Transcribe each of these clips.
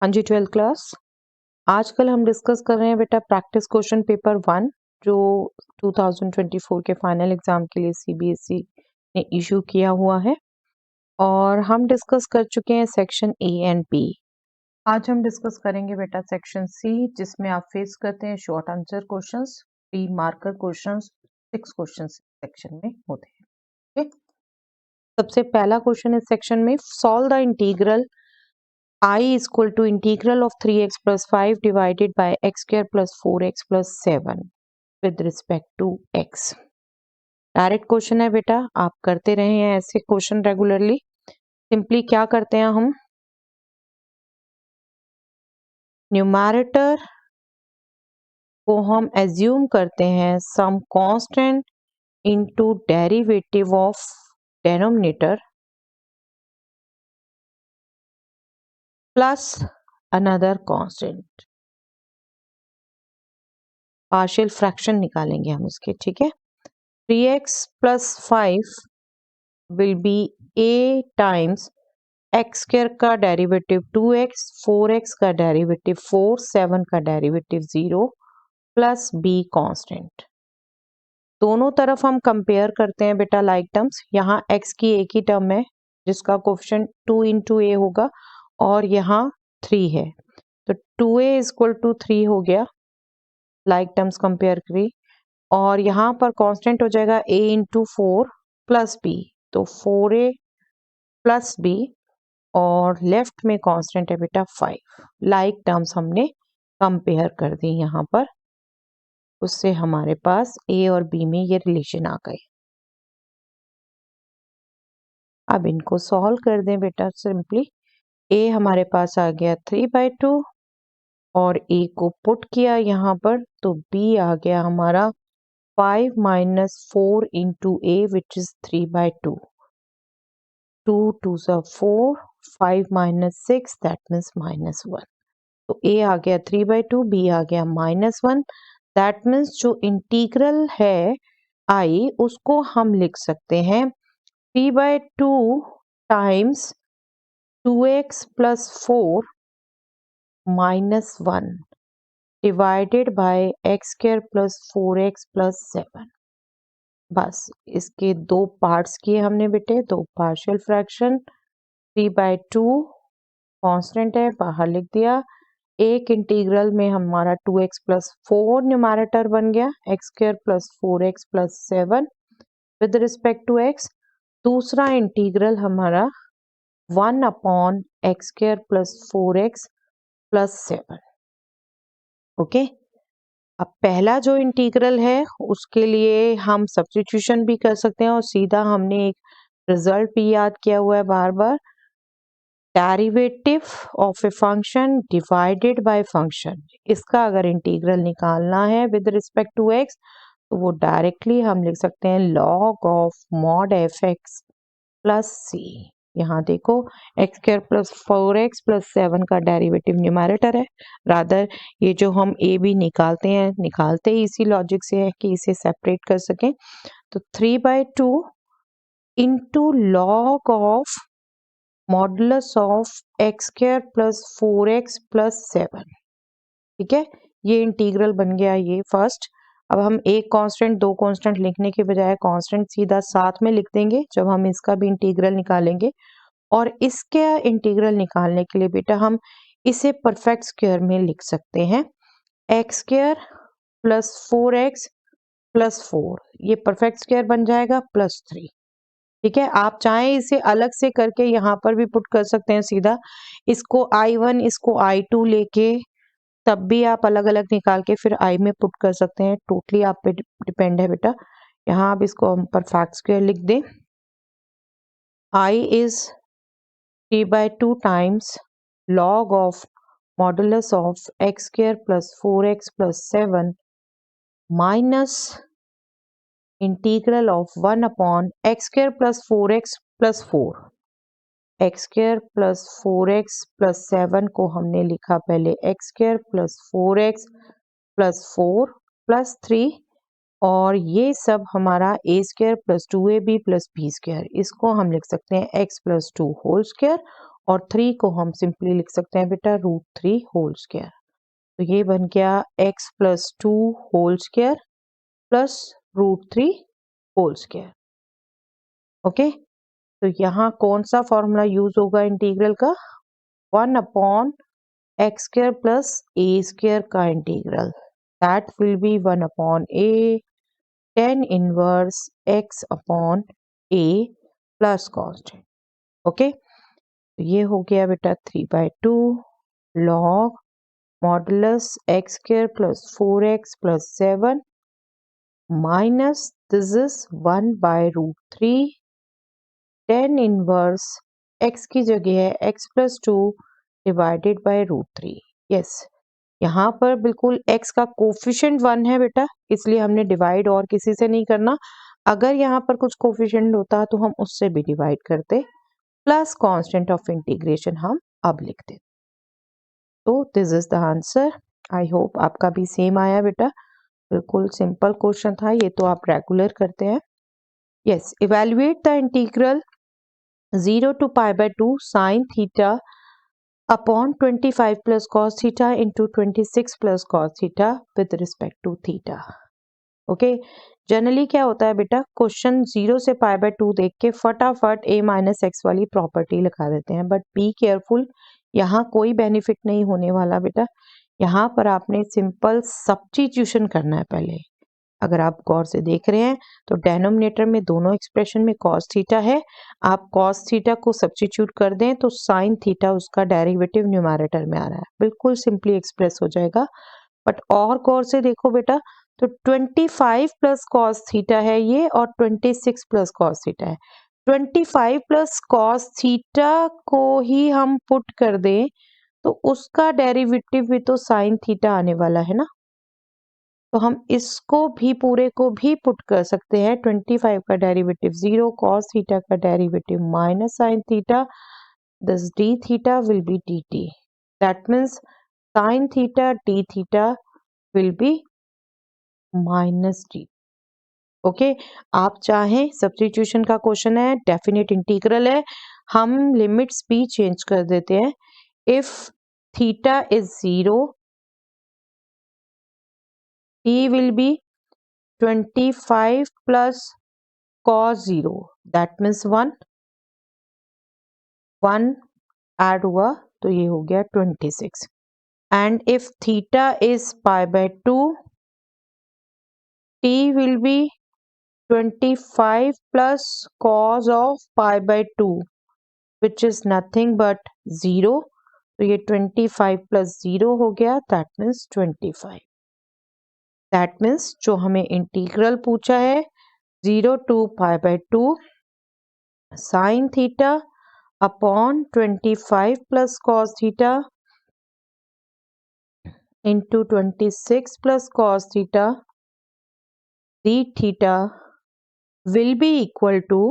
हाँ जी, 12th class. आजकल हम डिस्कस कर रहे हैं बेटा प्रैक्टिस क्वेश्चन पेपर 1 जो 2024 के फाइनल एग्जाम के लिए सीबीएसई ने इशू किया हुआ है और हम डिस्कस कर चुके हैं सेक्शन ए एंड बी। आज हम डिस्कस करेंगे बेटा सेक्शन सी, जिसमें आप फेस करते हैं short answer questions, 3 marker questions, 6 questions section में होते हैं। ठीक? सबसे पहला क्वेश्चन इस सेक्शन में, solve the integral I is equal to integral of 3x plus 5 divided by x square plus 4x plus 7 with respect to x। Direct question है बेटा, आप करते रहे हैं ऐसे क्वेश्चन रेगुलरली। सिंपली क्या करते हैं हम, न्यूमैरेटर को हम एज्यूम करते हैं some constant into derivative of denominator plus another constant. Partial fraction निकालेंगे हम इसके, ठीक है। 3x plus 5 will be a times x square का डेरिवेटिव 2x, 4x का डेरिवेटिव 4, 7 का डेरिवेटिव 0 प्लस b कांस्टेंट। दोनों तरफ हम कंपेयर करते हैं बेटा लाइक टर्म्स। यहाँ x की एक ही टर्म है जिसका कोफिशिएंट 2 इंटू ए होगा और यहाँ 3 है, तो 2a इज इक्वल टू 3 हो गया, लाइक टर्म्स कंपेयर करी। और यहाँ पर कांस्टेंट हो जाएगा a इंटू 4 प्लस b, तो 4a प्लस b, और लेफ्ट में कांस्टेंट है बेटा 5। लाइक टर्म्स हमने कंपेयर कर दी यहाँ पर, उससे हमारे पास a और b में ये रिलेशन आ गए। अब इनको सॉल्व कर दें बेटा सिंपली। a हमारे पास आ गया 3/2 और a को पुट किया यहाँ पर, तो b आ गया हमारा 5 minus 4 into a which is 3/2। 2 2s are 4, 5 minus 6 that means -1। तो a आ गया 3/2, b आ गया -1। दैट मीन्स जो इंटीग्रल है i उसको हम लिख सकते हैं 3/2 times 2x plus 4 minus 1 divided by x square plus 4x plus 7। बस इसके दो पार्ट्स किए हमने बेटे, दो पार्शियल फ्रैक्शन। 3/2 कांस्टेंट है, बाहर लिख दिया। एक इंटीग्रल में हमारा 2x प्लस 4 न्यूमैरेटर बन गया, x square plus 4x plus 7 with respect to x। दूसरा इंटीग्रल हमारा 1 upon x square plus 4x plus 7। Okay, अब पहला जो इंटीग्रल है उसके लिए हम सब्स्टिट्यूशन भी कर सकते हैं और सीधा हमने एक रिजल्ट भी याद किया हुआ है बार बार, derivative of a function divided by function. इसका अगर इंटीग्रल निकालना है विद रिस्पेक्ट टू एक्स तो वो डायरेक्टली हम लिख सकते हैं log of mod f x plus c. यहाँ देखो x square plus 4x plus 7 का डेरिवेटिव न्यूमैरेटर है, रादर ये जो हम ए बी निकालते हैं निकालते ही इसी लॉजिक से है कि इसे सेपरेट कर सकें। तो 3/2 into log of modulus of x square plus 4x plus 7। ठीक है, ये इंटीग्रल बन गया ये फर्स्ट। अब हम एक कांस्टेंट दो कांस्टेंट लिखने के बजाय कांस्टेंट सीधा साथ में लिख देंगे जब हम इसका भी इंटीग्रल निकालेंगे। और इसके इंटीग्रल निकालने के लिए बेटा हम इसे परफेक्ट स्क्वायर में लिख सकते हैं, x square plus 4x plus 4, ये परफेक्ट स्क्वायर बन जाएगा प्लस 3। ठीक है, आप चाहें इसे अलग से करके यहाँ पर भी पुट कर सकते हैं सीधा, इसको I1 इसको I2 लेके तब भी आप अलग अलग निकाल के फिर I में पुट कर सकते हैं, टोटली आप पे डिपेंड है बेटा। यहाँ आप इसको हम परफेक्ट स्क्वायर लिख दें, I is 3/2 times log of modulus of x square plus 4x plus 7 minus integral of 1 upon x square plus 4x plus 4। x square plus 4x plus 7 को हमने लिखा पहले x square plus 4x plus 4 plus 3, और ये सब हमारा a square plus 2ab plus b square, इसको हम लिख सकते हैं x प्लस 2 होल स्क्वायर और 3 को हम सिंपली लिख सकते हैं बेटा √3 होल स्क्वायर। तो ये बन गया x plus 2 whole square plus √3 whole square. Okay, तो यहाँ कौन सा फॉर्मूला यूज होगा इंटीग्रल का? 1 अपॉन एक्स स्क्वायर प्लस ए स्क्वायर का integral, that will be 1 upon A tan inverse x upon a plus constant. Okay, तो ये हो गया बेटा 3/2 log modulus x square plus 4x plus 7 minus this is 1/√3 tan inverse x की जगह है x plus 2 divided by √3। Yes, यहाँ पर बिल्कुल x का कोफिशिएंट 1 है बेटा, इसलिए हमने डिवाइड और किसी से नहीं करना। अगर यहाँ पर कुछ कोफिशिएंट होता तो हम उससे भी डिवाइड करते, प्लस कांस्टेंट ऑफ इंटीग्रेशन हम अब लिखते। तो this is the answer. I hope आपका भी सेम आया बेटा, बिल्कुल सिंपल क्वेश्चन था ये, तो आप रेगुलर करते हैं। Yes, evaluate the integral 0 to π/2 sin theta upon 25 plus cos theta into 26 plus cos theta with respect to theta। Okay, generally क्या होता है बेटा, क्वेश्चन 0 से π/2 देख के फटाफट a माइनस एक्स वाली प्रॉपर्टी लगा देते हैं, बट बी केयरफुल, यहाँ कोई बेनिफिट नहीं होने वाला बेटा। यहाँ पर आपने सिंपल सब्स्टिट्यूशन करना है पहले। अगर आप गौर से देख रहे हैं तो डेनोमिनेटर में दोनों एक्सप्रेशन में cos थीटा है, आप cos थीटा को सब्स्टिट्यूट कर दें तो sin थीटा उसका डेरिवेटिव न्यूमरेटर में आ रहा है, बिल्कुल सिंपली एक्सप्रेस हो जाएगा। बट और गौर से देखो बेटा, तो 25 प्लस cos थीटा है ये और 26 प्लस cos थीटा है। 25 प्लस cos थीटा को ही हम पुट कर दें तो उसका डेरिवेटिव भी तो sin थीटा आने वाला है ना, तो हम इसको भी पूरे को भी पुट कर सकते हैं। 25 का डेरिवेटिव 0, cos थीटा का derivative minus sin theta, this d theta will B dt, that means sin theta d theta will B minus d। Okay, आप चाहें सब्स्टिट्यूशन का क्वेश्चन है, डेफिनेट इंटीग्रल है, हम लिमिट्स भी चेंज कर देते हैं। If theta is 0, t will be 25 plus cos 0, that means 1 add हुआ तो ये हो गया 26। And if theta is π/2, t will be 25 plus cos of π/2 which is nothing but 0, तो ये 25 plus 0 हो गया, दैट मीन्स 25। दैट मीन्स जो हमें इंटीग्रल पूछा है 0 to π/2 sin theta upon 25 plus cos theta into 26 plus cos theta d theta will be equal to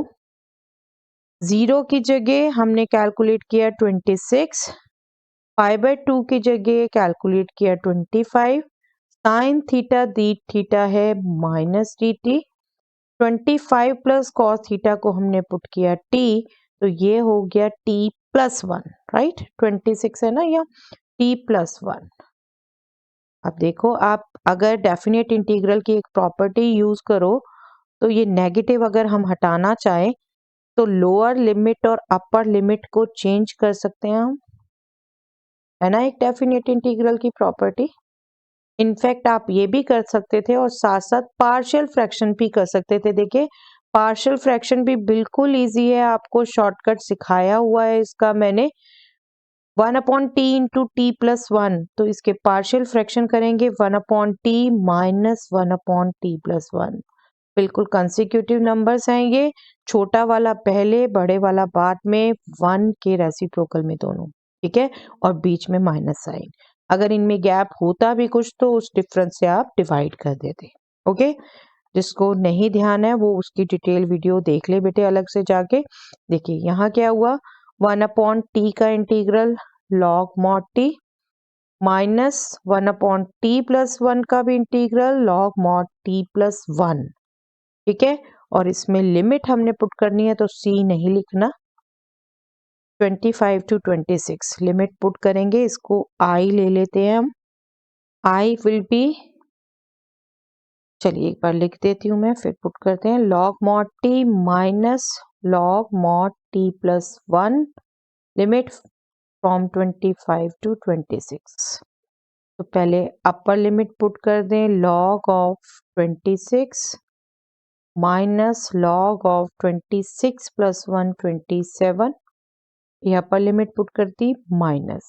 0 की जगह हमने कैलकुलेट किया 26, π/2 की जगह कैलकुलेट किया 25, साइन थीटा दी थीटा है minus dt, 25 plus cos theta को हमने पुट किया t, तो ये हो गया t प्लस 1, राइट, 26 है ना, या t प्लस 1। अब देखो, आप अगर डेफिनेट इंटीग्रल की एक प्रॉपर्टी यूज करो तो ये नेगेटिव अगर हम हटाना चाहें तो लोअर लिमिट और अपर लिमिट को चेंज कर सकते हैं हम, है ना, एक डेफिनेट इंटीग्रल की प्रॉपर्टी। इनफैक्ट आप ये भी कर सकते थे और साथ साथ पार्शियल फ्रैक्शन भी कर सकते थे। देखिए, पार्शियल फ्रैक्शन भी बिल्कुल इजी है, आपको शॉर्टकट सिखाया हुआ है इसका मैंने, 1/t इंटू टी प्लस 1, तो इसके पार्शियल फ्रैक्शन करेंगे 1/t माइनस 1/t प्लस 1। बिल्कुल कंसेक्यूटिव नंबर्स हैं ये, छोटा वाला पहले बड़े वाला बाद में, 1 के रेसिप्रोकल में दोनों, ठीक है, और बीच में माइनस साइन। अगर इनमें गैप होता भी कुछ तो उस डिफरेंस से आप डिवाइड कर देते। ओके, जिसको नहीं ध्यान है वो उसकी डिटेल वीडियो देख ले बेटे अलग से जाके। देखिए यहाँ क्या हुआ, 1/t का integral log mod t minus 1/t plus 1 का भी integral log mod t plus 1, ठीक है, और इसमें लिमिट हमने पुट करनी है तो c नहीं लिखना, 25 to 26 लिमिट पुट करेंगे, इसको I ले लेते हैं हम। I विल बी, चलिए एक बार लिख देती हूँ मैं, फिर पुट करते हैं। log mod t minus log mod t plus 1 limit from 25 to 26। तो पहले अपर लिमिट पुट कर दें, log of 26 minus log of 26 plus 1 27, ये अपर लिमिट पुट कर दी माइनस।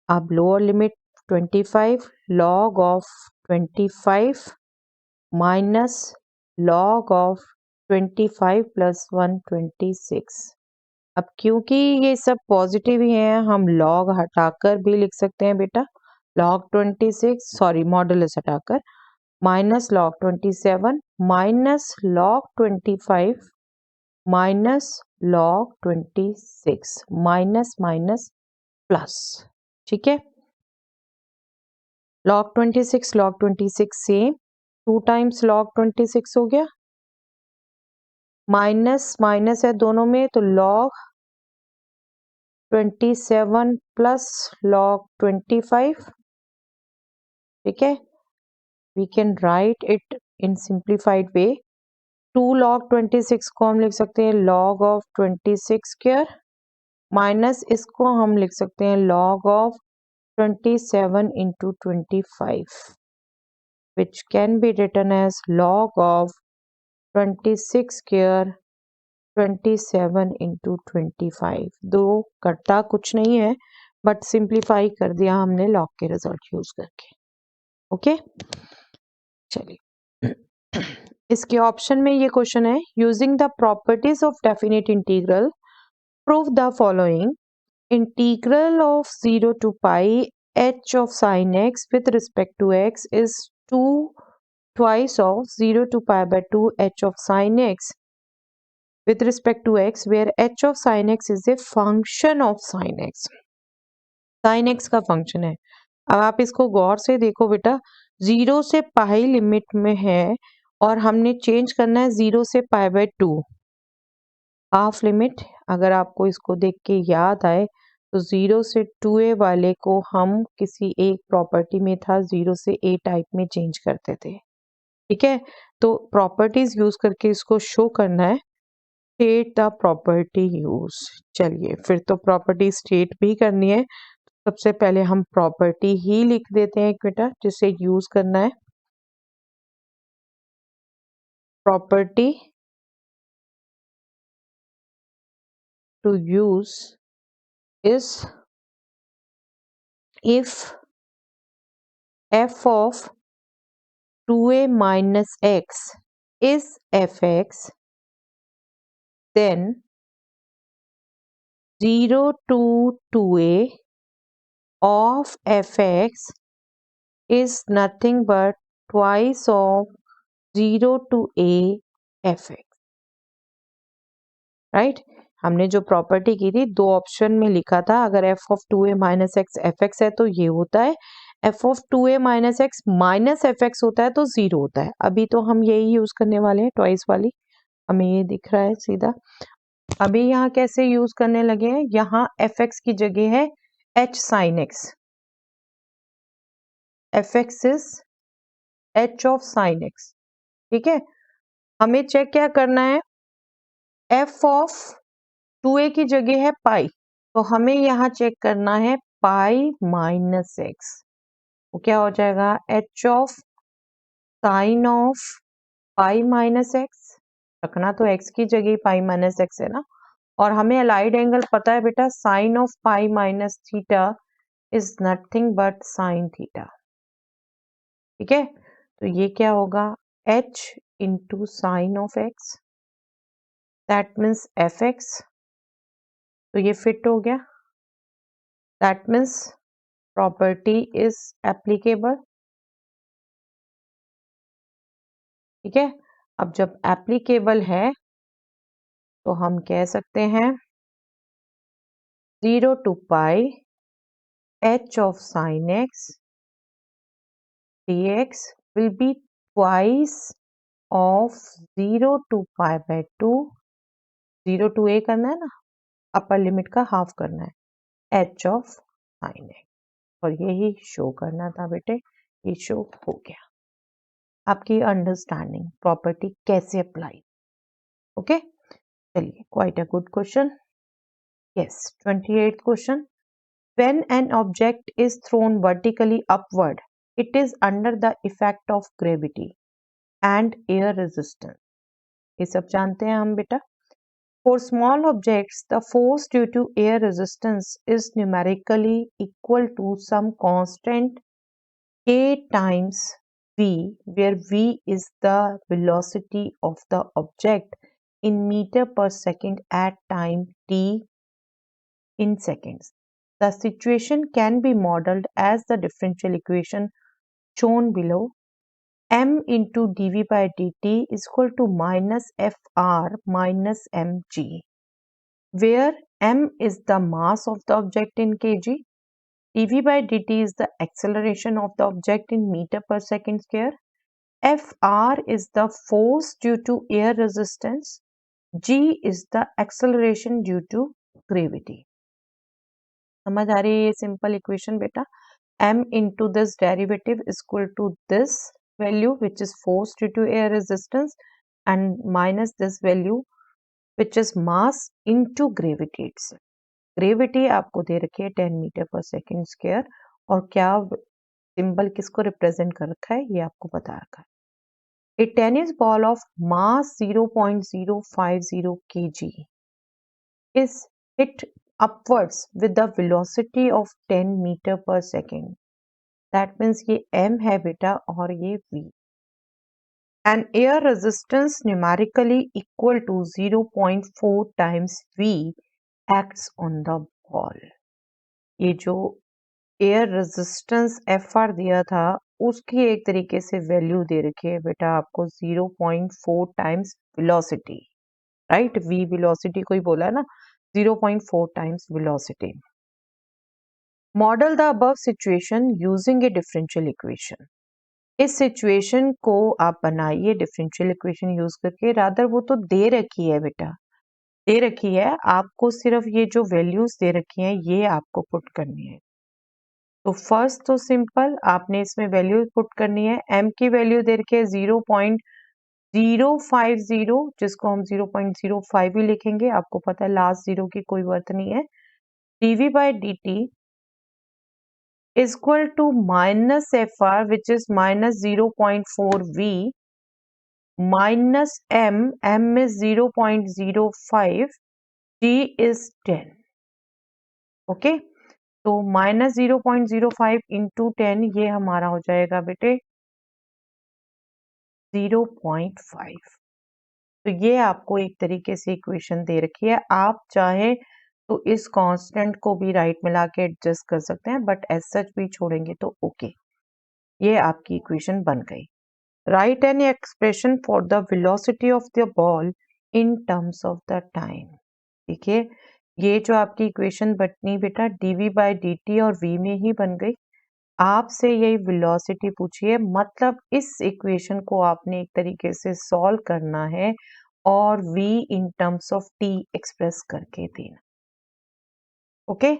अब lower limit 25 log of 25 minus log of 25 plus 1 26। अब क्योंकि ये सब पॉजिटिव ही हैं, हम log हटाकर भी लिख सकते हैं बेटा, log 26 सॉरी मॉडुलस हटाकर, minus log 27 minus log 25 minus log 26 minus minus plus. ठीक है, log 26 सेम, 2 टाइम्स log 26 हो गया, माइनस माइनस है दोनों में तो log 27 प्लस log 25। ठीक है, we can write it in simplified way. 2 log 26 को हम लिख सकते हैं log ऑफ 26 स्क्वायर, माइनस इसको हम लिख सकते हैं log of 27 into 25, which can be written as log of 26 square 27 into 25। दो करता कुछ नहीं है, बट सिंप्लीफाई कर दिया हमने लॉग के रिजल्ट यूज करके। ओके, चलिए इसके ऑप्शन में ये क्वेश्चन है, using the properties of definite integral prove the following. Integral of 0 to pi h of sin x with respect to x is 2 twice of 0 to pi by 2 h of sin x with respect to x, where h of sin x is a function of sin x। sin x का function है। अब आप इसको गौर से देखो बेटा, 0 से पाई limit में है और हमने चेंज करना है 0 से पाई बाय 2 हाफ लिमिट। अगर आपको इसको देख के याद आए तो 0 से 2a वाले को हम किसी एक प्रॉपर्टी में था 0 से a टाइप में चेंज करते थे। ठीक है, तो प्रॉपर्टीज यूज करके इसको शो करना है, स्टेट द प्रॉपर्टी यूज। चलिए फिर तो प्रॉपर्टी स्टेट भी करनी है, सबसे पहले हम प्रॉपर्टी ही लिख देते हैं बेटा जिसे यूज करना है। Property to use is if f of 2a minus x is fx, then 0 to 2a of fx is nothing but twice of 0 to a fx। Right, हमने जो प्रॉपर्टी की थी दो ऑप्शन में लिखा था, अगर f of 2a minus x fx है तो ये होता है, f of 2a minus x minus fx होता है तो 0 होता है। अभी तो हम यही यूज करने वाले हैं, ट्वाइस वाली, हमें ये दिख रहा है सीधा। अभी यहाँ कैसे यूज करने लगे हैं, यहाँ fx की जगह है h sin x, fx is h of sin x। ठीक है, हमें चेक क्या करना है, f of 2a की जगह है पाई, तो हमें यहाँ चेक करना है पाई माइनस एक्स, तो क्या हो जाएगा h of sine of pi minus x, रखना तो x की जगह पाई माइनस एक्स है ना, और हमें अलाइड एंगल पता है बेटा, sine of pi minus theta is nothing but sine theta. ठीक है, तो ये क्या होगा h into sine of x, that means f x, तो ये फिट हो गया, that means property is applicable. ठीक है, अब जब एप्लीकेबल है तो हम कह सकते हैं 0 to pi h of sin x dx will be twice of 0 to pi by 2, 0 to a करना है ना, अपर लिमिट का हाफ करना है h ऑफ sin x, और यही शो करना था बेटे, ये शो हो गया। आपकी अंडरस्टैंडिंग प्रॉपर्टी कैसे अप्लाई, ओके। चलिए, quite a good question. Yes, 28th question. When an object is thrown vertically upward, it is under the effect of gravity and air resistance. ये सब जानते हैं हम बेटा। For small objects, the force due to air resistance is numerically equal to some constant k times v, where v is the velocity of the object in meter per second at time t in seconds. The situation can be modeled as the differential equation shown below. M into dv by dt is equal to minus fr minus mg, where m is the mass of the object in kg, dv by dt is the acceleration of the object in meter per second square, fr is the force due to air resistance, g is the acceleration due to gravity. समझ आ रही है ये simple equation बेटा। m into this derivative is equal to this value which is force due to air resistance and minus this value which is mass into gravity itself. Gravity आपको दे रखी है 10 metre पर second square, और क्या symbol किसको represent कर रखा है ये आपको बता रखा है। A tennis ball of mass 0.050 kg is hit upwards with the velocity of 10 meter per second. That means ये m है बेटा और ये v. An air resistance numerically equal to 0.4 times v acts on the ball. ये जो air resistance fr दिया था उसकी एक तरीके से वैल्यू दे रखी है बेटा आपको 0.4 times velocity, right. v velocity कोई बोला है ना, 0.4 times velocity. Model the above situation using A differential equation. इस सिचुएशन को आप बनाइए डिफरेंशियल इक्वेशन यूज करके। रादर वो तो दे रखी है बेटा, दे रखी है, आपको सिर्फ ये जो वैल्यूज दे रखी हैं ये आपको पुट करनी है। तो फर्स्ट तो सिंपल, आपने इसमें वैल्यू पुट करनी है। m की वैल्यू दे रखी है 0.050, जिसको हम 0.05 ही लिखेंगे, आपको पता है लास्ट जीरो की कोई वर्थ नहीं है। dv by dt is equal to minus fr which is minus 0.4 v minus m is 0.05, g is 10, okay. तो माइनस 0.05 इंटू 10 ये हमारा हो जाएगा बेटे 0.5। तो ये आपको एक तरीके से इक्वेशन दे रखी है। आप चाहे तो इस कांस्टेंट को भी राइट मिला के एडजस्ट कर सकते हैं, बट एज सच भी छोड़ेंगे तो ओके। ये आपकी इक्वेशन बन गई। Right an expression for the velocity of the ball in terms of the time. देखिए, ये जो आपकी इक्वेशन बनी बेटा dv बाई dt और v में ही बन गई। आपसे यही वेलोसिटी पूछिए, मतलब इस इक्वेशन को आपने एक तरीके से सॉल्व करना है और v in terms of t express करके देना, ओके।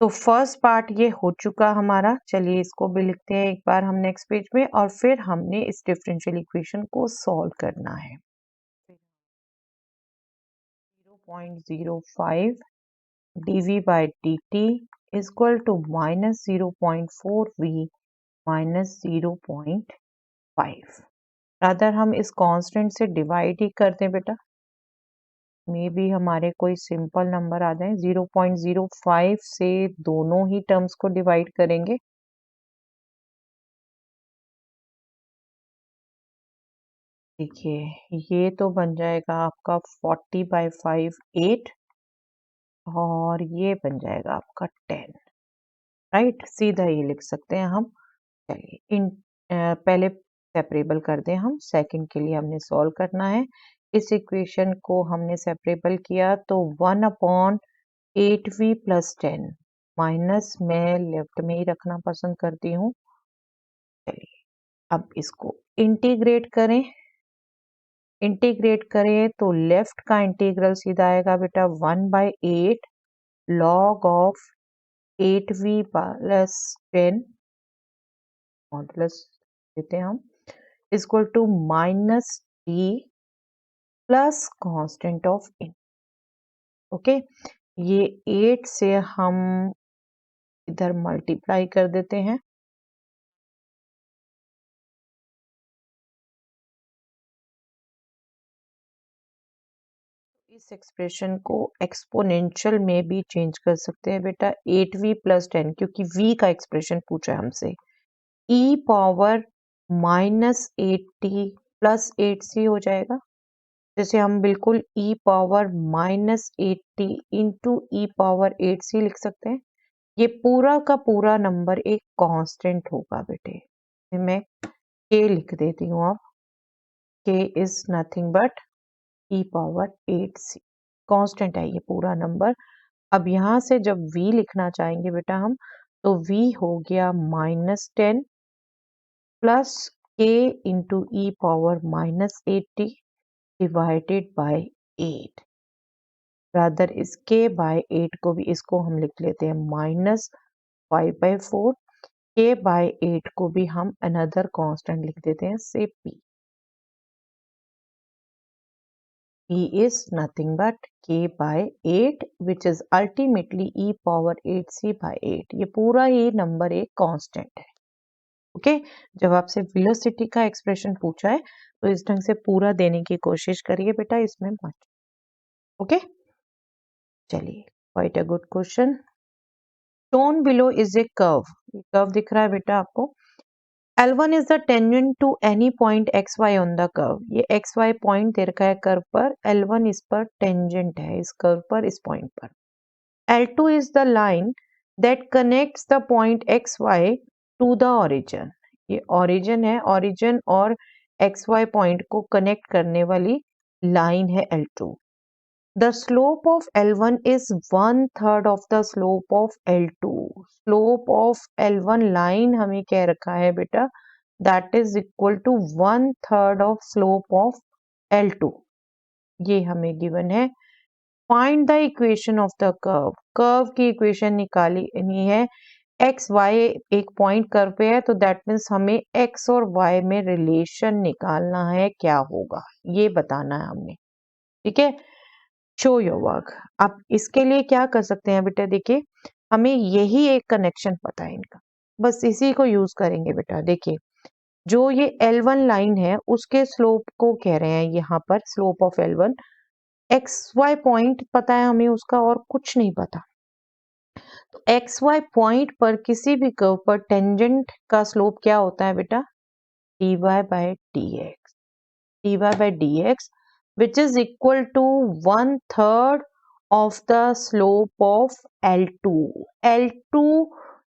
तो फर्स्ट पार्ट ये हो चुका हमारा। चलिए इसको भी लिखते हैं एक बार हम नेक्स्ट पेज में, और फिर हमने इस डिफरेंशियल इक्वेशन को सॉल्व करना है। 0.05 dv by dt is equal to minus 0.4 v minus 0.5। अगर हम इस कांस्टेंट से डिवाइड ही कर दें बेटा, मे बी हमारे कोई सिंपल नंबर आ जाए। 0.05 से दोनों ही टर्म्स को डिवाइड करेंगे, देखिए ये तो बन जाएगा आपका 40/5 8, और ये बन जाएगा आपका 10, राइट। सीधा ये लिख सकते हैं हम। चलिए इन पहले सेपरेबल कर दें हम, सेकंड के लिए हमने सॉल्व करना है। इस इक्वेशन को हमने सेपरेबल किया तो 1/8v प्लस 10, माइनस मैं लेफ्ट में ही रखना पसंद करती हूँ। चलिए अब इसको इंटीग्रेट करें, इंटीग्रेट करें तो लेफ्ट का इंटीग्रल सीधा आएगा बेटा 1/8 log of 8v plus 10 modulus देते हैं हम equal to minus d plus constant of in. Okay, ये 8 से हम इधर मल्टीप्लाई कर देते हैं। इस एक्सप्रेशन को एक्सपोनेंशियल में भी चेंज कर सकते हैं बेटा 8v प्लस 10, क्योंकि v का एक्सप्रेशन पूछा है हमसे। e power minus 80 plus 8c हो जाएगा, जैसे हम बिल्कुल e पावर माइनस 80 इंटू ई पावर 8c लिख सकते हैं। ये पूरा का पूरा नंबर एक कांस्टेंट होगा बेटे। मैं k लिख देती हूँ अब, k is nothing but e power 8c, constant है ये पूरा नंबर। अब यहाँ से जब v लिखना चाहेंगे बेटा हम, तो v हो गया -10 plus k into E power -80 divided by 8। Rather इस k बाय 8 को भी, इसको हम लिख लेते हैं -5/4। k बाय 8 को भी हम अनदर कांस्टेंट लिख देते हैं, से p। p is nothing but k by 8 which is ultimately e power 8c by 8। ये पूरा ही नंबर एक कांस्टेंट है। ओके, जब आपसे वेलोसिटी का एक्सप्रेशन पूछा है तो इस ढंग से पूरा देने की कोशिश करिए बेटा, इसमें मत। ओके, चलिए, quite a good question. shown below is a curve। Curve दिख रहा है बेटा आपको। L1 is the tangent to any point xy on the curve। ये xy पॉइंट दे रखा है कर्व पर, L1 इस पर टेंजेंट है, इस कर्व पर, इस पॉइंट पर। L2 is the line that connects the point xy to the origin। ये origin है, origin और xy पॉइंट को कनेक्ट करने वाली लाइन है L2। The slope of L1 is 1/3 of the slope of L2। Slope of L1 line हमें कह रखा है बेटा, that is equal to 1/3 of slope of L2। ये हमें given है। Find the equation of the curve। Curve की equation निकालनी है। एक्स वाई एक पॉइंट कर्व पे है, तो दैट मीन्स हमें एक्स और वाई में रिलेशन निकालना है, क्या होगा ये बताना है हमने। ठीक है, शो योर वर्क। आप इसके लिए क्या कर सकते हैं बेटा, देखिए हमें यही एक कनेक्शन पता है इनका, बस इसी को यूज करेंगे बेटा। देखिए, जो ये L1 लाइन है उसके स्लोप को कह रहे हैं यहाँ पर, slope of L1। XY point पता है हमें उसका, और कुछ नहीं पता। तो XY पॉइंट पर किसी भी कर्व पर टेंजेंट का स्लोप क्या होता है बेटा, dy by dx। dy by dx which is equal to 1/3 of the slope of L2। L2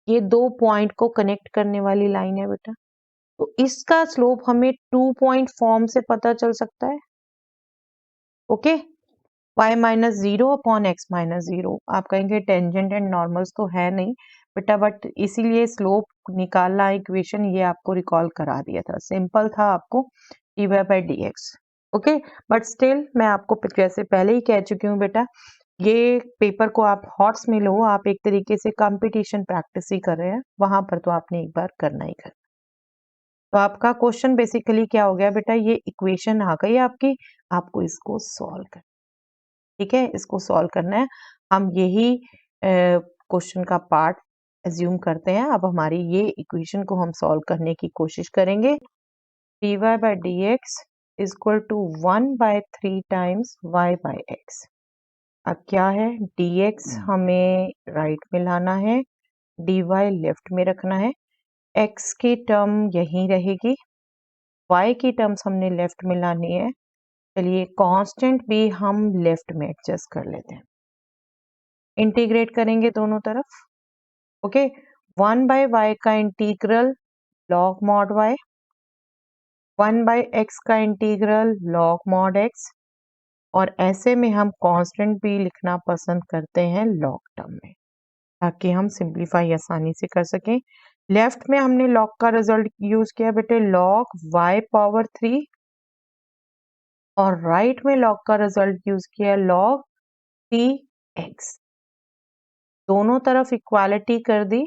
ये दो पॉइंट को कनेक्ट करने वाली लाइन है बेटा, तो इसका स्लोप हमें 2 पॉइंट फॉर्म से पता चल सकता है। Okay, y-0 upon x-0। आप कहेंगे टेंजेंट एंड नॉर्मल्स तो है नहीं बेटा, बट इसीलिए स्लोप निकालना इक्वेशन ये आपको रिकॉल करा दिया था, सिंपल था आपको, dy by dx। Okay, but still मैं आपको जैसे पहले ही कह चुकी हूँ बेटा, ये पेपर को आप हॉट्स में लो, आप एक तरीके से कंपटीशन प्रैक्टिस ही कर रहे हैं, वहां पर तो आपने एक बार करना ही करना। तो आपका क्वेश्चन बेसिकली क्या हो गया बेटा, ये इक्वेशन आ गई आपकी, आपको इसको सॉल्व करना। ठीक है, इसको सॉल्व करना है। हम यही क्वेश्चन का पार्ट एज्यूम करते हैं। अब हमारी ये इक्वेशन को हम सॉल्व करने की कोशिश करेंगे। dy by dx is equal to 1/3 times y by x। अब क्या है, dx हमें राइट में लाना है, dy लेफ्ट में रखना है, x की टर्म यहीं रहेगी, y की टर्म्स हमने लेफ्ट में लानी है। चलिए, कांस्टेंट भी हम लेफ्ट में एडजस्ट कर लेते हैं, इंटीग्रेट करेंगे दोनों तरफ। ओके, 1/y का integral log mod y, 1/x का इंटीग्रल log mod x, और ऐसे में हम कांस्टेंट भी लिखना पसंद करते हैं लॉग टर्म में, ताकि हम सिंप्लीफाई आसानी से कर सकें। लेफ्ट में हमने लॉग का रिजल्ट यूज किया बेटे, log y पावर 3 और राइट में लॉग का रिजल्ट यूज किया log 3x। दोनों तरफ इक्वालिटी कर दी,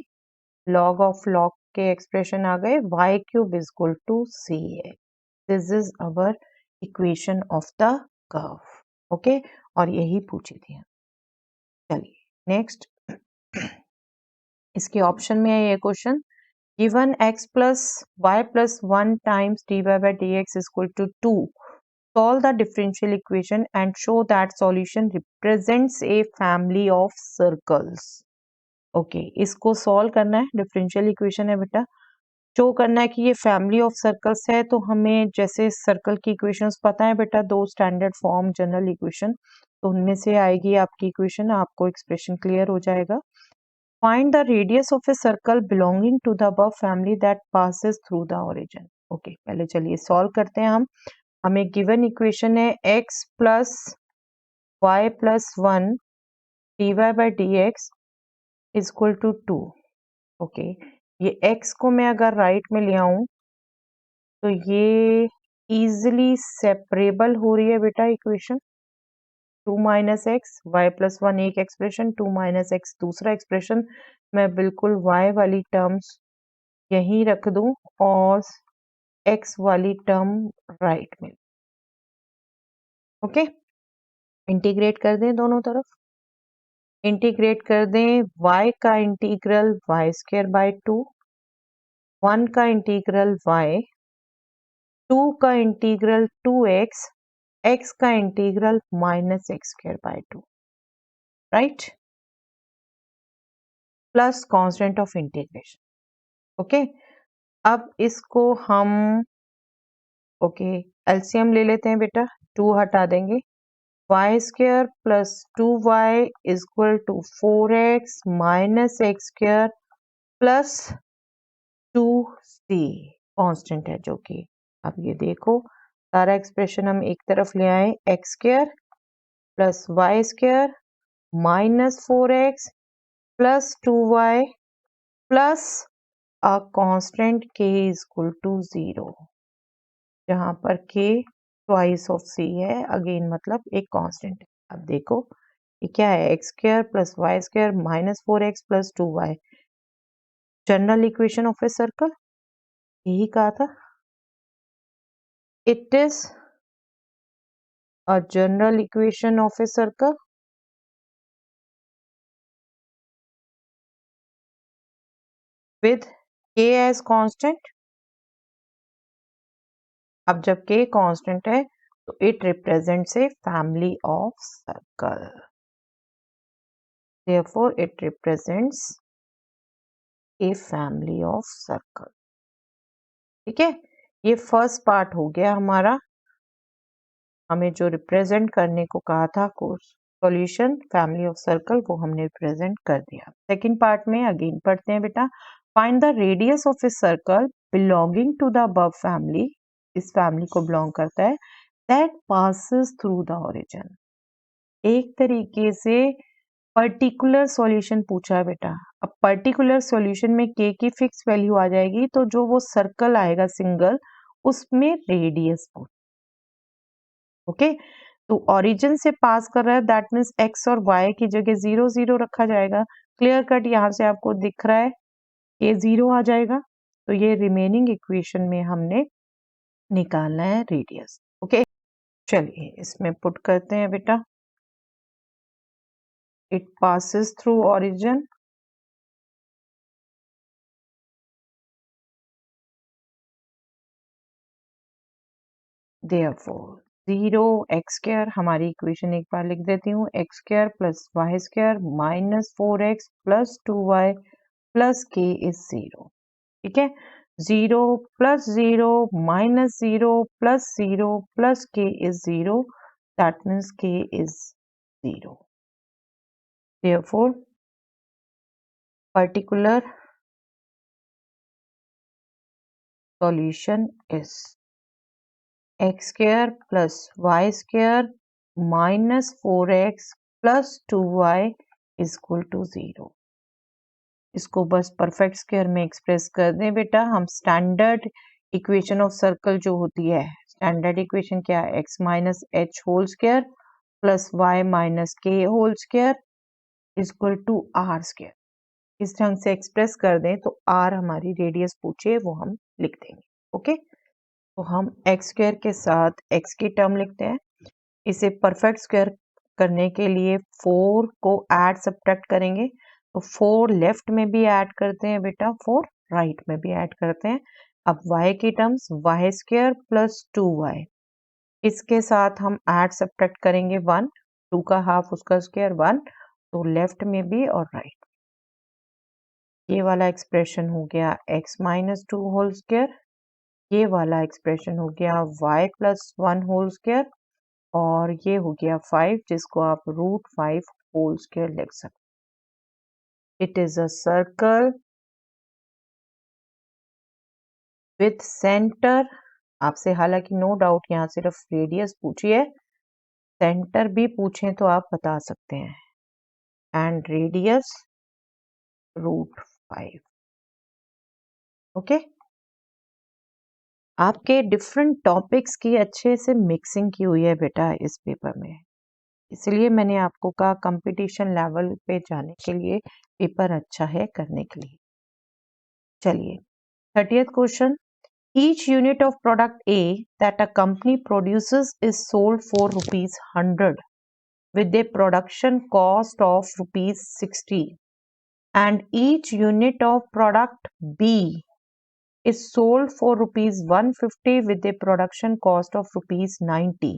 log ऑफ log के एक्सप्रेशन आ गए, y cube is equal to cx। This is our equation of the curve. Okay, और यही पूछी थी। चलिए नेक्स्ट, इसके ऑप्शन में है ये question, given x plus y plus 1 times dy by dx is equal to 2. Solve the differential equation and show that solution represents a family of circles. Okay, इसको सॉल्व करना है, डिफरेंशियल इक्वेशन है बेटा, show करना है कि ये family of circles है। तो हमें जैसे सर्कल की इक्वेशंस पता है बेटा, दो स्टैंडर्ड फॉर्म जनरल इक्वेशन, तो उनमें से आएगी आपकी इक्वेशन, आपको एक्सप्रेशन क्लियर हो जाएगा। Find the radius of a circle belonging to the above family that passes through the origin. Okay, पहले चलिए सॉल्व करते हैं हम। हमें गिवन इक्वेशन है x plus y plus 1 dy by dx is equal to 2। Okay, ये x को मैं अगर राइट में ले आऊं तो ये इजिली सेपरेबल हो रही है बेटा equation. 2 minus x, y plus 1 एक एक्सप्रेशन, 2 माइनस एक्स दूसरा एक्सप्रेशन। मैं बिल्कुल y वाली टर्म्स यहीं रख दूं और x वाली टर्म राइट में। ओके, इंटीग्रेट कर दें दोनों तरफ, इंटीग्रेट कर दें y का इंटीग्रल वाई स्क्वायर बाय 2, 1 का इंटीग्रल y, 2 का इंटीग्रल 2x, x का integral minus x square by 2, right, plus constant of integration. Okay, अब इसको हम ओके एलसीएम ले लेते हैं बेटा, 2 हटा देंगे, y square plus 2y is equal to 4x minus x square plus 2c, constant है जो कि, अब ये देखो सारा एक्सप्रेशन हम एक तरफ ले आए, x square plus y square minus 4x plus 2y plus a constant k is equal to 0, जहां पर k ट्वाइस ऑफ c है, अगेन मतलब एक कांस्टेंट है। अब देखो ये क्या है, x square plus y square minus 4x plus 2y, general equation of a circle, यही कहा था, it is a general equation of a circle with k as constant। अब जब k कांस्टेंट है तो it represents a family of circle, therefore it represents a family of circle. ठीक है, ये फर्स्ट पार्ट हो गया हमारा, हमें जो रिप्रेजेंट करने को कहा था course solution family of circle, वो हमने रिप्रेजेंट कर दिया। सेकंड पार्ट में अगेन पढ़ते हैं बेटा, find the radius of a circle belonging to the above family, इस फैमिली को बिलोंग करता है, that passes through the origin. एक तरीके से पर्टिकुलर सॉल्यूशन पूछा है बेटा। अब पर्टिकुलर सॉल्यूशन में k की फिक्स वैल्यू आ जाएगी, तो जो वो सर्कल आएगा सिंगल उसमें रेडियस पूछ। ओके, तो ओरिजिन से पास कर रहा है, दैट मीन्स x और y की जगह 0 0 रखा जाएगा। क्लियर कट यहाँ से आपको दिख रहा है, ये 0 आ जाएगा, तो ये रिमेनिंग इक्वेशन में हमने निकालना है रेडियस। ओके, चलिए इसमें पुट करते हैं बेटा, it passes through origin, therefore 0 x square, हमारी इक्वेशन एक बार लिख देती हूँ, x square plus y square minus 4x plus 2y plus k is 0। ठीक है, 0 plus 0 minus 0 plus 0 plus k is 0, that means k is 0। Therefore particular solution is x square plus y square minus 4x plus 2y is equal to 0। इसको बस perfect square में express कर दें बेटा, हम standard equation of circle जो होती है, स्टैंडर्ड इक्वेशन क्या है, x minus h whole square plus y minus k whole square equal to r square. इस ढंग से एक्सप्रेस कर दें तो आर हमारी रेडियस पूछे वो हम लिख देंगे। ओके, तो हम एक्स स्क्वायर के साथ एक्स की टर्म लिखते हैं। इसे परफेक्ट स्क्वायर करने के लिए 4 को ऐड सब्ट्रैक्ट करेंगे, तो 4 लेफ्ट में भी ऐड करते हैं बेटा, 4 राइट में भी ऐड करते हैं। अब y की terms Y square plus 2y, इसके साथ हम ऐड सब्ट्रैक्ट करेंगे 1, 2 का हाफ उसका स्क्वायर 1, तो लेफ्ट में भी और राइट। ये वाला एक्सप्रेशन हो गया x माइनस 2 होल स्क्वायर, ये वाला एक्सप्रेशन हो गया y प्लस 1 होल स्क्वायर, और ये हो गया 5 जिसको आप √5 होल स्क्वायर लिख सकते। It is a circle with centre, आपसे हालांकि नो डाउट यहाँ सिर्फ रेडियस पूछी है, सेंटर भी पूछें तो आप बता सकते हैं, एंड रेडियस √5। ओके, आपके डिफरेंट टॉपिक्स की अच्छे से मिक्सिंग की हुई है बेटा इस पेपर में, इसलिए मैंने आपको कहा कंपटीशन लेवल पे जाने के लिए पेपर अच्छा है करने के लिए। चलिए 30th question, each unit of product A that a company produces is sold for ₹100 with a production cost of ₹60, and each unit of product B is sold for ₹150 with a production cost of ₹90.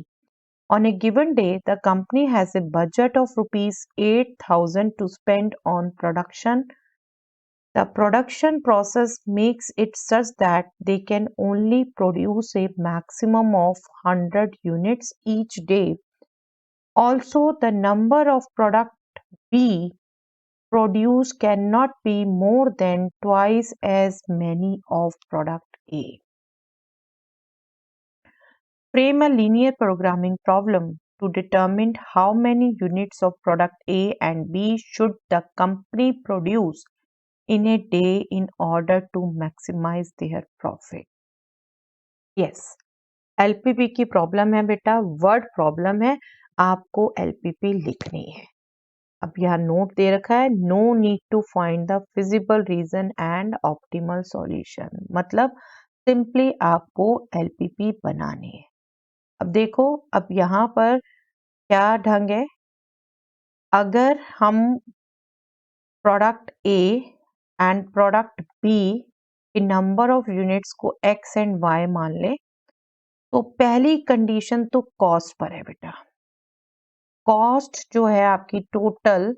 On a given day, the company has a budget of ₹8,000 to spend on production. The production process makes it such that they can only produce a maximum of 100 units each day. Also, the number of product B produced cannot be more than twice as many of product A. Frame a linear programming problem to determine how many units of product A and B should the company produce in a day in order to maximize their profit. Yes, LPP की problem है बेटा, word problem है, आपको LPP लिखनी है। अब यहाँ note दे रखा है, no need to find the feasible region and optimal solution, मतलब सिंपली आपको LPP बनानी है। अब देखो, अब यहाँ पर क्या ढंग है, अगर हम product A and product B की नंबर ऑफ यूनिट्स को X एंड Y मान ले, तो पहली कंडीशन तो कॉस्ट पर है बेटा। कॉस्ट जो है आपकी टोटल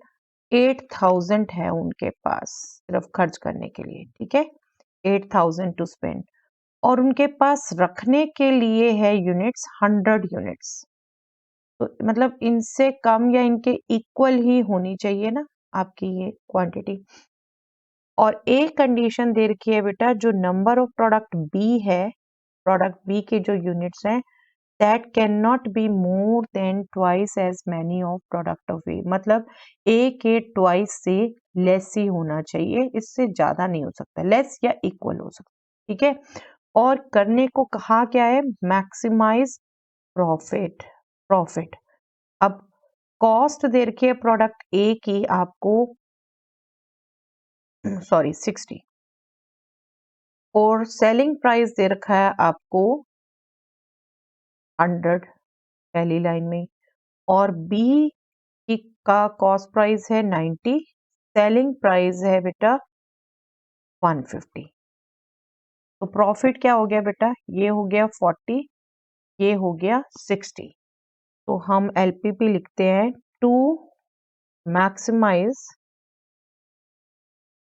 8,000 है उनके पास सिर्फ खर्च करने के लिए, ठीक है, 8,000 टू स्पेंड, और उनके पास रखने के लिए है यूनिट्स 100 यूनिट्स, तो मतलब इनसे कम या इनके इक्वल ही होनी चाहिए ना आपकी ये क्वांटिटी। और एक कंडीशन दे रखी है बेटा, जो नंबर ऑफ प्रोडक्ट बी है, प्रोडक्ट बी के जो यूनिट्स हैं, that can not be more than twice as many of product of A, मतलब ए के ट्वाइस से लेस ही होना चाहिए, इससे ज्यादा नहीं हो सकता, लेस या इक्वल हो सकता, ठीक है। और करने को कहा क्या है, मैक्सिमाइज प्रॉफिट, प्रॉफिट। अब कॉस्ट दे रखी है प्रोडक्ट ए की आपको सॉरी 60, और सेलिंग प्राइस दे रखा है आपको 100 पहली लाइन में, और बी की का कॉस्ट प्राइस है 90, सेलिंग प्राइस है बेटा 150, तो प्रॉफिट क्या हो गया बेटा, ये हो गया 40, ये हो गया 60। तो हम LPP लिखते हैं टू मैक्सिमाइज,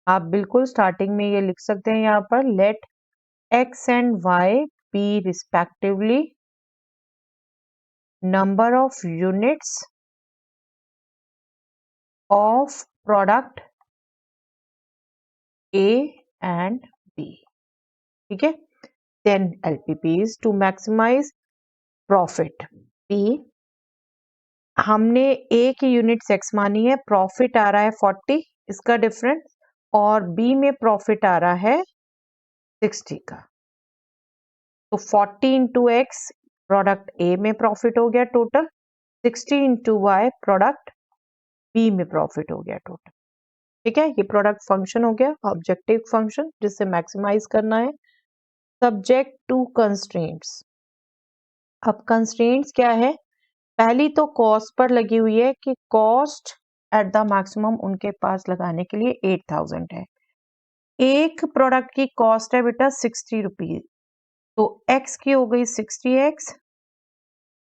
आप बिल्कुल स्टार्टिंग में ये लिख सकते हैं यहाँ पर, let X and Y be respectively number of units of product A and B, ठीक है। Then LPP is to maximize profit. P, हमने A की यूनिट्स X मानी है, प्रॉफिट आ रहा है 40, इसका डिफरेंस, और B में प्रॉफिट आ रहा है 60 का, तो 40 इंटू X प्रोडक्ट ए में प्रॉफिट हो गया total 60 into y, product B में प्रॉफिट हो गया टोटल। ठीक है, ये प्रोडक्ट फंक्शन हो गया, ऑब्जेक्टिव फंक्शन जिससे मैक्सिमाइज करना है। Subject to constraints. अब कंस्ट्रेंट्स क्या है, पहली तो कॉस्ट पर लगी हुई है कि कॉस्ट एट द मैक्सिमम उनके पास लगाने के लिए 8000 है। एक प्रोडक्ट की कॉस्ट है बेटा 60 रुपीज, तो x की हो गई 60x,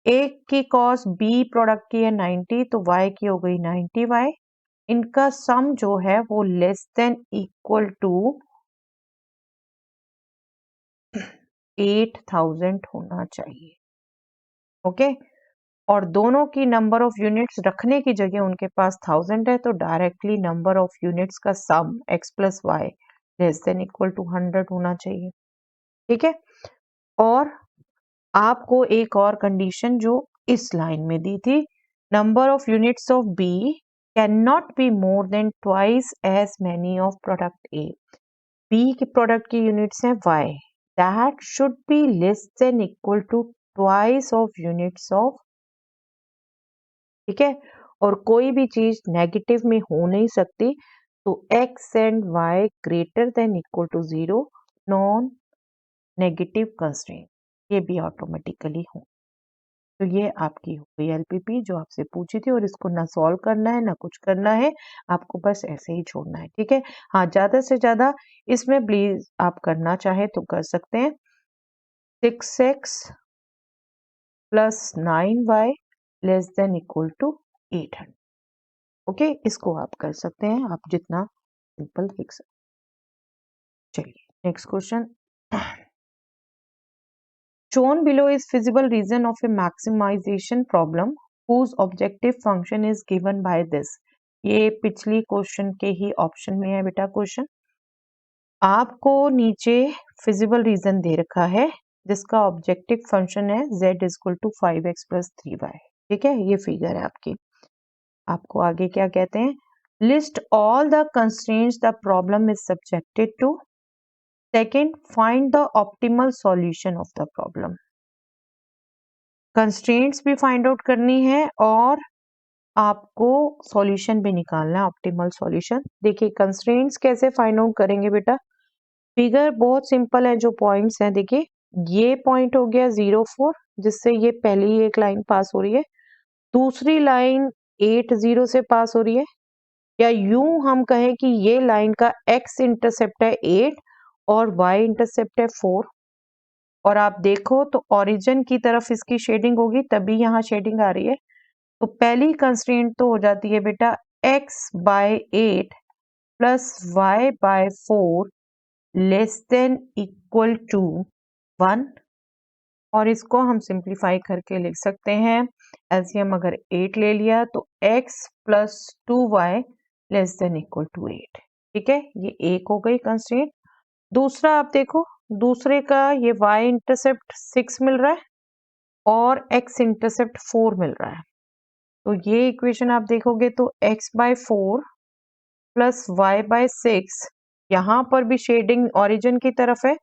एक की कॉस्ट बी प्रोडक्ट की है 90, तो y की हो गई 90y। इनका सम जो है वो लेस देन इक्वल टू 8000 होना चाहिए। ओके, और दोनों की नंबर ऑफ यूनिट्स रखने की जगह उनके पास 1000 है, तो डायरेक्टली नंबर ऑफ यूनिट्स का sum x plus y less than equal to 100 होना चाहिए। ठीक है, और आपको एक और कंडीशन जो इस लाइन में दी थी, number of units of B can not be more than twice as many of product A. B के प्रोडक्ट की यूनिट्स हैं y, that should be less than equal to twice of units of. ठीक है, और कोई भी चीज negative में हो नहीं सकती, तो x and y greater than equal to 0 non negative constraint, ये भी ऑटोमेटिकली हो। तो ये आपकी हो गई एलपीपी जो आपसे पूछी थी, और इसको ना सॉल्व करना है ना कुछ करना है, आपको बस ऐसे ही छोड़ना है। ठीक है, हाँ ज्यादा से ज्यादा इसमें प्लीज आप करना चाहे तो कर सकते हैं 6x plus 9y less than equal to 800। Okay, इसको आप कर सकते हैं, आप जितना सिंपल लिख सकते। चलिए next question. Shown below is feasible reason of a maximization problem whose objective function is given by this। ये पिछली क्वेश्चन के ही ऑप्शन में है बेटा क्वेश्चन। आपको नीचे फिजिबल रीजन दे रखा है जिसका ऑब्जेक्टिव फंक्शन है z equal to 5x plus 3y। ठीक है, ये फिगर है आपकी। आपको आगे क्या कहते हैं, list all the constraints the problem is subjected to. Second, find the optimal solution of the problem. Constraints भी फाइंड आउट करनी है और आपको सॉल्यूशन भी निकालना है, ऑप्टिमल सॉल्यूशन। देखिए कंस्ट्रेंट्स कैसे फाइंड आउट करेंगे बेटा, फिगर बहुत सिंपल है, जो पॉइंट्स हैं देखिए, ये पॉइंट हो गया 0 4 जिससे ये पहली एक लाइन पास हो रही है, दूसरी लाइन 8 0 से पास हो रही है, या यूं हम कहें कि ये लाइन का x इंटरसेप्ट है 8 और y इंटरसेप्ट है 4। और आप देखो तो ओरिजिन की तरफ इसकी शेडिंग होगी, तभी यहाँ शेडिंग आ रही है। तो पहली कंस्ट्रेंट तो हो जाती है बेटा x by 8 plus y by 4 less than equal to 1। और इसको हम सिंप्लीफाई करके लिख सकते हैं, एलसीएम अगर 8 ले लिया तो x plus 2y less than equal to 8। ठीक है, ये एक हो गई कंस्ट्रेंट। दूसरा आप देखो, दूसरे का ये y इंटरसेप्ट 6 मिल रहा है और x इंटरसेप्ट 4 मिल रहा है। तो ये इक्वेशन आप देखोगे तो x by 4 plus y by 6, यहाँ पर भी शेडिंग ओरिजिन की तरफ है,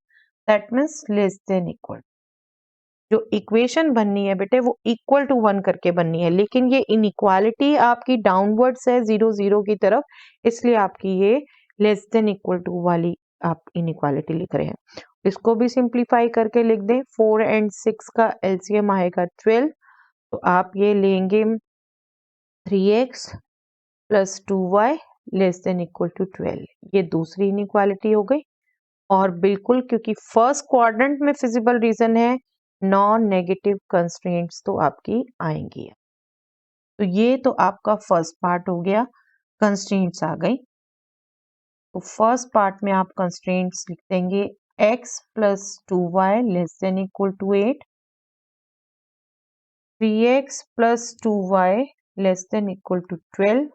that means less than equal. जो इक्वेशन बननी है बेटे वो इक्वल टू 1 करके बननी है, लेकिन ये इनइक्वालिटी आपकी डाउनवर्ड्स है 0 0 की तरफ, इसलिए आपकी ये लेस देन इक्वल टू वाली आप इनइक्वालिटी लिख रहे हैं। इसको भी सिंप्लीफाई करके लिख दें, 4 एंड 6 का एलसीएम आएगा 12, तो आप ये लेंगे 3x plus 2y less than equal to 12। ये दूसरी इनइक्वालिटी हो गई। और बिल्कुल क्योंकि फर्स्ट क्वाड्रेंट में फिजिबल रीजन है, नॉन नेगेटिव कंस्ट्रेंट्स तो आपकी आएंगी। तो ये तो आपका फर्स्ट पार्ट हो गया, कंस्ट्रेंट्स आ गई। तो फर्स्ट पार्ट में आप कंस्ट्रेंट्स लिख देंगे x plus 2y less than equal to 8, 3x plus 2y less than equal to 12,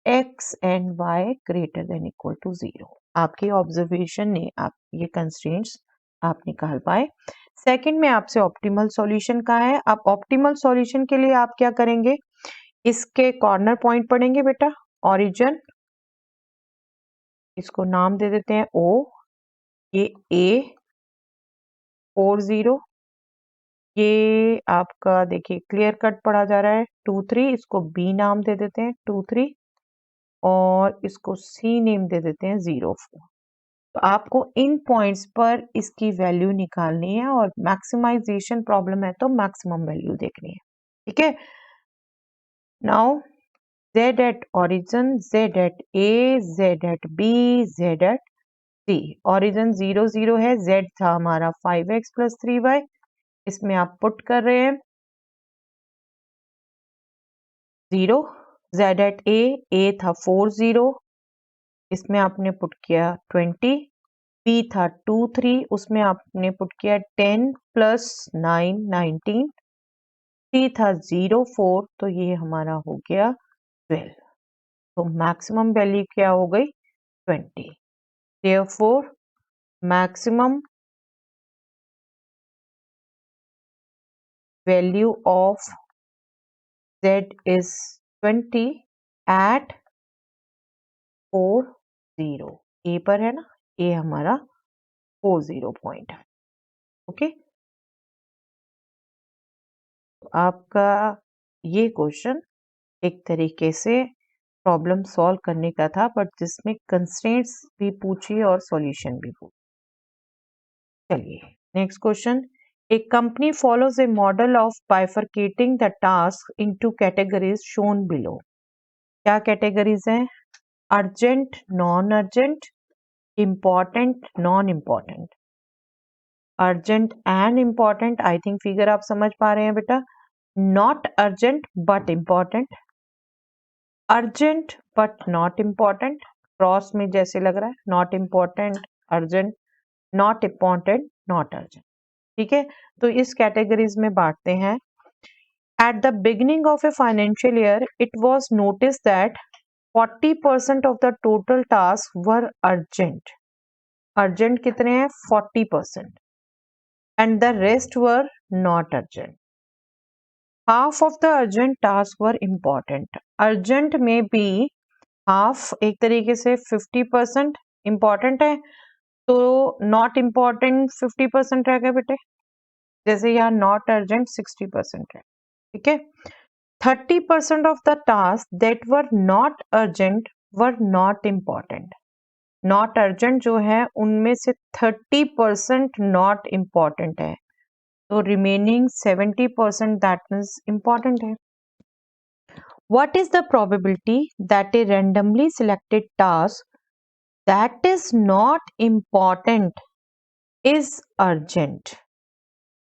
x and y greater than equal to 0। आपकी ऑब्जर्वेशन ने आप ये कंस्ट्रेंट्स आप निकाल पाए। सेकंड में आपसे ऑप्टिमल सॉल्यूशन का है। आप ऑप्टिमल सॉल्यूशन के लिए आप क्या करेंगे, इसके कॉर्नर पॉइंट पढ़ेंगे बेटा, ओरिजिन, इसको नाम दे देते हैं O, ये A 4 0, ये आपका देखिए क्लियर कट पढ़ा जा रहा है 2-3, इसको बी नाम दे देते हैं 2-3 और इसको सी नेम दे देते हैं 0-4। तो आपको इन पॉइंट्स पर इसकी वैल्यू निकालनी है और मैक्सिमाइजेशन प्रॉब्लम है तो मैक्सिमम वैल्यू देखनी है। ठीक है, now z at origin, z at a, z at b, z at c। origin 0 0 है, z था हमारा 5x plus 3y, इसमें आप पुट कर रहे हैं 0। z at a था 4 0, इसमें आपने पुट किया 20। b था 2 3, उसमें आपने पुट किया 10 plus 9 19। c था 0 4, तो ये हमारा हो गया 12। तो मैक्सिमम वैल्यू क्या हो गई 20। Therefore maximum value of z is 20 at 4 0। ए पर है ना, ए हमारा 40 पॉइंट है। ओके, तो आपका ये क्वेश्चन एक तरीके से प्रॉब्लम सॉल्व करने का था, बट जिसमें कंस्ट्रेंट्स भी पूछी और सॉल्यूशन भी पूछी। चलिए next question. A company follows a model of bifurcating the task into categories shown below। क्या कैटेगरीज हैं? Urgent, non urgent, important, non important. Urgent and important, I think figure आप समझ पा रहे हैं बेटा। Not urgent but important, urgent but not important, cross में जैसे लग रहा है, not important urgent, not important not urgent. ठीक है, तो इस कैटेगरीज में बांटते हैं। At the beginning of a financial year, it was noticed that 40% of the total tasks were urgent। Urgent कितने हैं? 40%। And the rest were not urgent। Half of the urgent tasks were important। Urgent में भी half, एक तरीके से 50% important है, तो not important 50% रह गए बेटे। जैसे यहाँ not urgent 60% है। ठीक है, 30% of the tasks that were not urgent were not important। Not urgent जो है उनमें से 30% नॉट इम्पॉर्टेंट है, तो रिमेनिंग 70% दैट मीन्स इम्पॉर्टेंट है। What is the probability that a randomly selected task that is not important is urgent?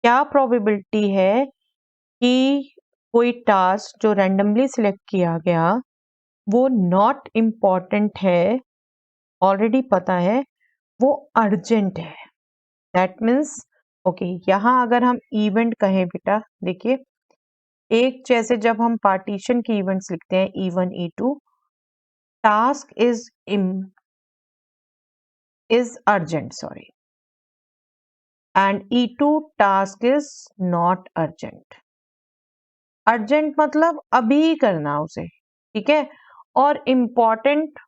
क्या probability है कि कोई टास्क जो रैंडमली सिलेक्ट किया गया वो नॉट इम्पॉर्टेंट है, ऑलरेडी पता है वो अर्जेंट है। दैट मीन्स ओके, यहाँ अगर हम इवेंट कहें बेटा, देखिए एक जैसे जब हम पार्टीशन की इवेंट्स लिखते हैं E1 E2, task is urgent sorry, and E2 task is not urgent. Urgent मतलब अभी करना उसे, ठीक है, और इम्पॉर्टेंट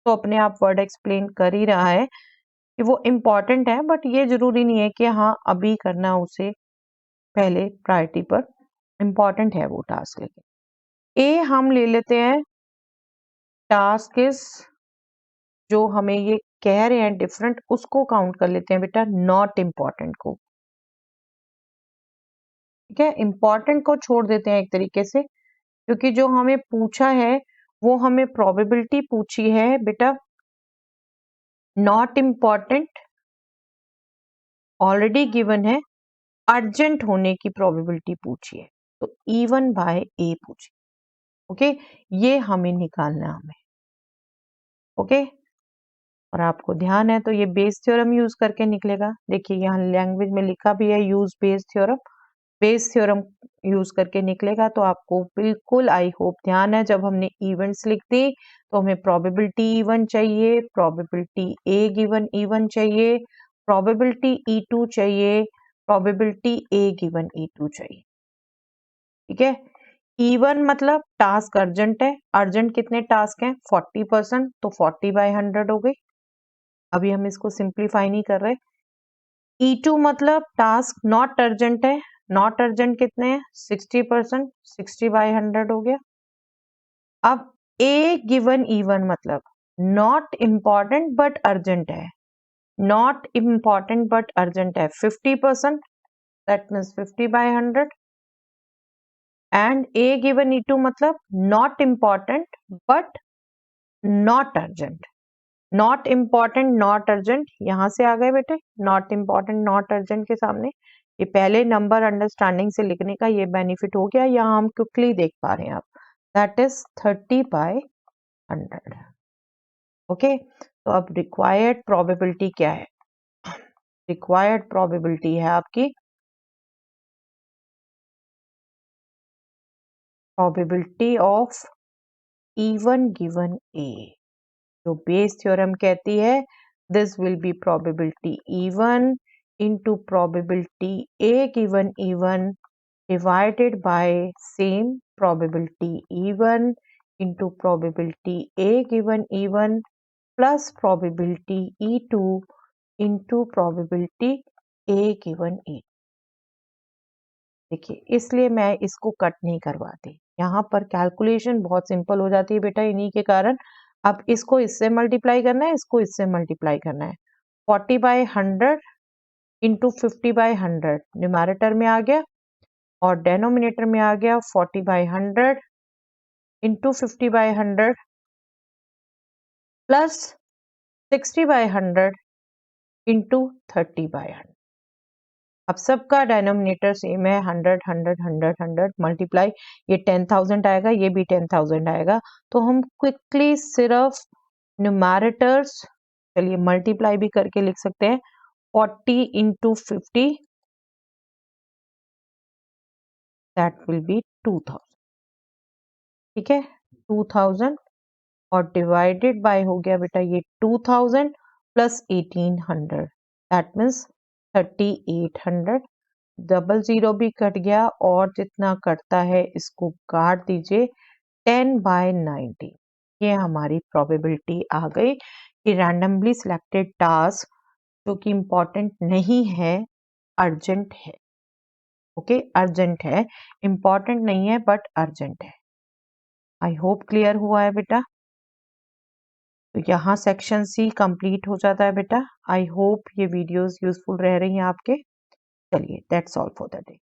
तो अपने आप वर्ड एक्सप्लेन कर ही रहा है कि वो इम्पॉर्टेंट है, बट ये जरूरी नहीं है कि हाँ अभी करना उसे पहले प्रायोरिटी पर, इम्पॉर्टेंट है वो टास्क। लेकिन ए हम ले लेते हैं टास्क इज, जो हमें ये कह रहे हैं डिफरेंट, उसको काउंट कर लेते हैं बेटा नॉट इम्पॉर्टेंट को। ठीक है, इम्पॉर्टेंट को छोड़ देते हैं एक तरीके से, क्योंकि जो हमें पूछा है वो हमें प्रोबेबिलिटी पूछी है बेटा, नॉट इम्पॉर्टेंट ऑलरेडी गिवन है, अर्जेंट होने की प्रोबेबिलिटी पूछी है, तो E1 बाय ए पूछी। ओके, ये हमें निकालना हमें। ओके, और आपको ध्यान है तो ये बेस थ्योरम यूज करके निकलेगा। देखिए यहाँ लैंग्वेज में लिखा भी है use Bayes theorem, Bayes theorem use करके निकलेगा। तो आपको बिल्कुल आई होप ध्यान है, जब हमने इवेंट्स लिख दी तो हमें प्रोबेबिलिटी E1 चाहिए, प्रोबेबिलिटी ए गिवन E1 चाहिए, प्रोबेबिलिटी E2 चाहिए, प्रोबेबिलिटी ए गिवन E2 चाहिए। ठीक है, E1 मतलब टास्क अर्जेंट है, अर्जेंट कितने टास्क हैं 40%, तो 40/100 हो गई। अभी हम इसको सिंप्लीफाई नहीं कर रहे। E2 मतलब टास्क नॉट अर्जेंट है, नॉट अर्जेंट कितने हैं 60%, 60/100 हो गया। अब ए गिवन इवन मतलब नॉट इम्पॉर्टेंट बट अर्जेंट है, नॉट इम्पॉर्टेंट बट अर्जेंट है 50%, that means 50/100। And A given E two मतलब not important but not urgent, not important not urgent, यहां से आ गए बेटे नॉट इम्पॉर्टेंट नॉट अर्जेंट के सामने ये पहले नंबर अंडरस्टैंडिंग से लिखने का ये बेनिफिट हो गया, यहाँ हम क्विकली देख पा रहे हैं आप, दैट इज 30/100। ओके, तो अब रिक्वायर्ड प्रोबेबिलिटी क्या है, रिक्वायर्ड प्रोबेबिलिटी है आपकी प्रोबेबिलिटी ऑफ इवन गिवन ए, जो बेस थ्योरम कहती है this will be probability even into probability A given even divided by same probability even into probability A given even plus probability E2 into probability A given E। देखिए इसलिए मैं इसको cut नहीं करवाती, यहाँ पर कैलकुलेशन बहुत सिंपल हो जाती है बेटा इन्हीं के कारण। अब इसको इससे मल्टीप्लाई करना है, इसको इससे मल्टीप्लाई करना है, 40/100 इंटू 50/100 न्यूमैरेटर में आ गया और डेनोमिनेटर में आ गया 40/100 इंटू 50/100 प्लस 60/100 इंटू 30/100। अब सबका डेनोमिनेटर सेम है, 100 100 100 100 मल्टीप्लाई, ये 10,000 आएगा, ये भी 10,000 आएगा। तो हम क्विकली सिर्फ न्यूमैरेटर्स, चलिए मल्टीप्लाई भी करके लिख सकते हैं, 40 इंटू 50 दैट विल बी 2000, ठीक है 2000 और डिवाइडेड बाय हो गया बेटा ये 2000 plus 1800 that means 3800, double zero भी कट गया और जितना कटता है इसको काट दीजिए 10/90। ये हमारी प्रोबेबिलिटी आ गई कि रैंडमली सिलेक्टेड टास्क जो कि इम्पोर्टेंट नहीं है अर्जेंट है। ओके अर्जेंट है, इम्पोर्टेंट नहीं है बट अर्जेंट है। आई होप क्लियर हुआ है बेटा। तो यहाँ सेक्शन सी कंप्लीट हो जाता है बेटा। आई होप ये वीडियोस यूजफुल रह रही हैं आपके। चलिए that's all for the day.